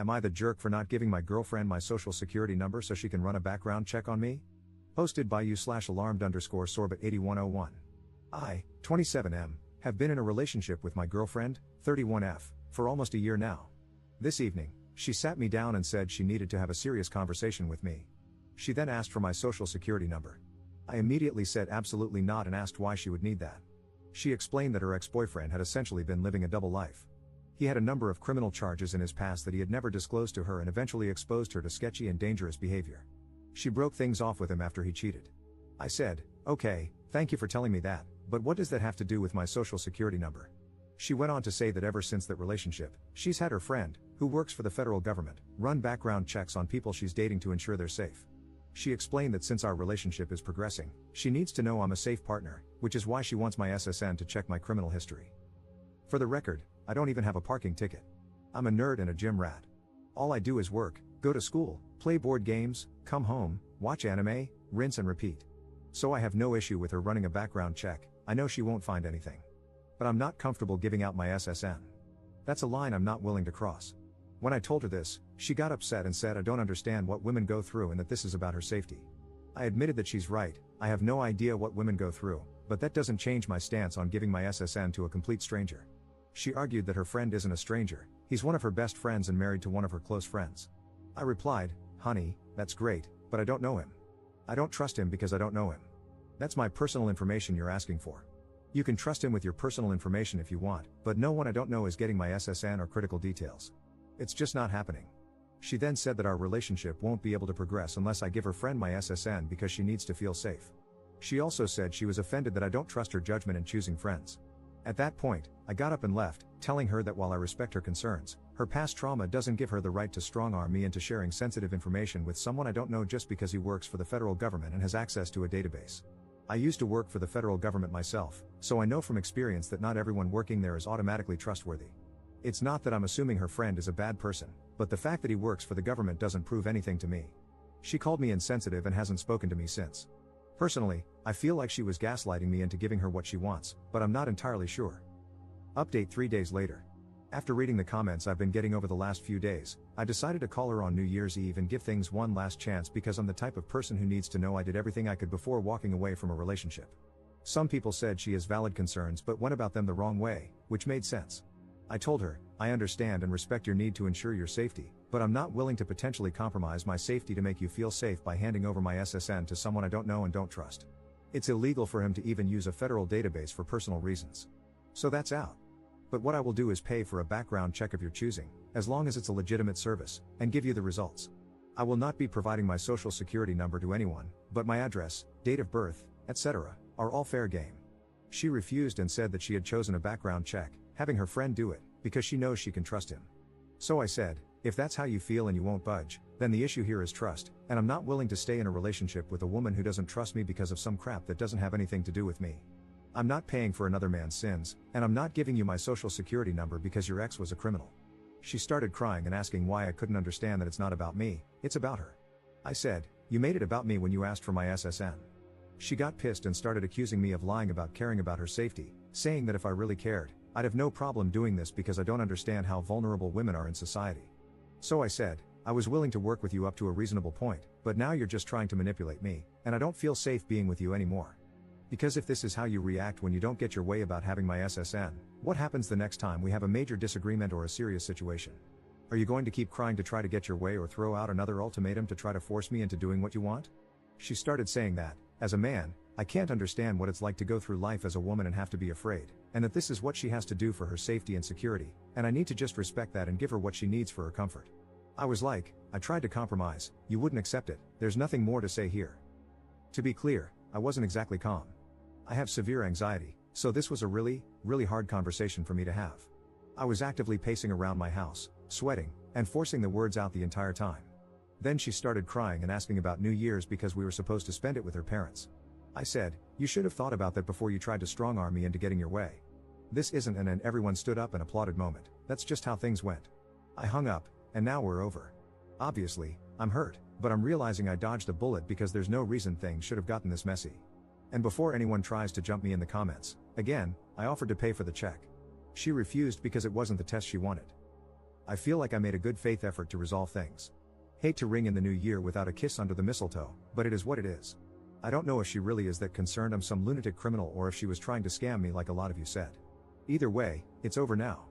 Am I the jerk for not giving my girlfriend my social security number so she can run a background check on me? Posted by you/alarmed_sorbet8101. I, 27M, have been in a relationship with my girlfriend, 31F, for almost a year now. This evening, she sat me down and said she needed to have a serious conversation with me. She then asked for my social security number. I immediately said absolutely not and asked why she would need that. She explained that her ex-boyfriend had essentially been living a double life. He had a number of criminal charges in his past that he had never disclosed to her and eventually exposed her to sketchy and dangerous behavior. She broke things off with him after he cheated. I said, "Okay, thank you for telling me that, but what does that have to do with my social security number?" She went on to say that ever since that relationship, she's had her friend, who works for the federal government, run background checks on people she's dating to ensure they're safe. She explained that since our relationship is progressing, she needs to know I'm a safe partner, which is why she wants my SSN to check my criminal history. For the record, I don't even have a parking ticket. I'm a nerd and a gym rat. All I do is work, go to school, play board games, come home, watch anime, rinse and repeat. So I have no issue with her running a background check. I know she won't find anything. But I'm not comfortable giving out my SSN. That's a line I'm not willing to cross. When I told her this, she got upset and said I don't understand what women go through and that this is about her safety. I admitted that she's right, I have no idea what women go through, but that doesn't change my stance on giving my SSN to a complete stranger. She argued that her friend isn't a stranger, he's one of her best friends and married to one of her close friends. I replied, "Honey, that's great, but I don't know him. I don't trust him because I don't know him. That's my personal information you're asking for. You can trust him with your personal information if you want, but no one I don't know is getting my SSN or critical details. It's just not happening." She then said that our relationship won't be able to progress unless I give her friend my SSN because she needs to feel safe. She also said she was offended that I don't trust her judgment in choosing friends. At that point, I got up and left, telling her that while I respect her concerns, her past trauma doesn't give her the right to strong-arm me into sharing sensitive information with someone I don't know just because he works for the federal government and has access to a database. I used to work for the federal government myself, so I know from experience that not everyone working there is automatically trustworthy. It's not that I'm assuming her friend is a bad person, but the fact that he works for the government doesn't prove anything to me. She called me insensitive and hasn't spoken to me since. Personally, I feel like she was gaslighting me into giving her what she wants, but I'm not entirely sure. Update 3 days later. After reading the comments I've been getting over the last few days, I decided to call her on New Year's Eve and give things one last chance because I'm the type of person who needs to know I did everything I could before walking away from a relationship. Some people said she has valid concerns but went about them the wrong way, which made sense. I told her, I understand and respect your need to ensure your safety, but I'm not willing to potentially compromise my safety to make you feel safe by handing over my SSN to someone I don't know and don't trust. It's illegal for him to even use a federal database for personal reasons. So that's out. But what I will do is pay for a background check of your choosing, as long as it's a legitimate service, and give you the results. I will not be providing my social security number to anyone, but my address, date of birth, etc., are all fair game. She refused and said that she had chosen a background check, having her friend do it, because she knows she can trust him. So I said, if that's how you feel and you won't budge, then the issue here is trust, and I'm not willing to stay in a relationship with a woman who doesn't trust me because of some crap that doesn't have anything to do with me. I'm not paying for another man's sins, and I'm not giving you my social security number because your ex was a criminal. She started crying and asking why I couldn't understand that it's not about me, it's about her. I said, you made it about me when you asked for my SSN. She got pissed and started accusing me of lying about caring about her safety, saying that if I really cared, I'd have no problem doing this because I don't understand how vulnerable women are in society. So I said, I was willing to work with you up to a reasonable point, but now you're just trying to manipulate me, and I don't feel safe being with you anymore. Because if this is how you react when you don't get your way about having my SSN, what happens the next time we have a major disagreement or a serious situation? Are you going to keep crying to try to get your way or throw out another ultimatum to try to force me into doing what you want? She started saying that, as a man, I can't understand what it's like to go through life as a woman and have to be afraid, and that this is what she has to do for her safety and security, and I need to just respect that and give her what she needs for her comfort. I was like, I tried to compromise, you wouldn't accept it, there's nothing more to say here. To be clear, I wasn't exactly calm. I have severe anxiety, so this was a really hard conversation for me to have. I was actively pacing around my house, sweating, and forcing the words out the entire time. Then she started crying and asking about New Year's because we were supposed to spend it with her parents. I said, you should have thought about that before you tried to strong-arm me into getting your way. This isn't an and everyone stood up and applauded moment, that's just how things went. I hung up, and now we're over. Obviously, I'm hurt, but I'm realizing I dodged a bullet because there's no reason things should have gotten this messy. And before anyone tries to jump me in the comments, again, I offered to pay for the check. She refused because it wasn't the test she wanted. I feel like I made a good faith effort to resolve things. Hate to ring in the new year without a kiss under the mistletoe, but it is what it is. I don't know if she really is that concerned I'm some lunatic criminal or if she was trying to scam me like a lot of you said. Either way, it's over now.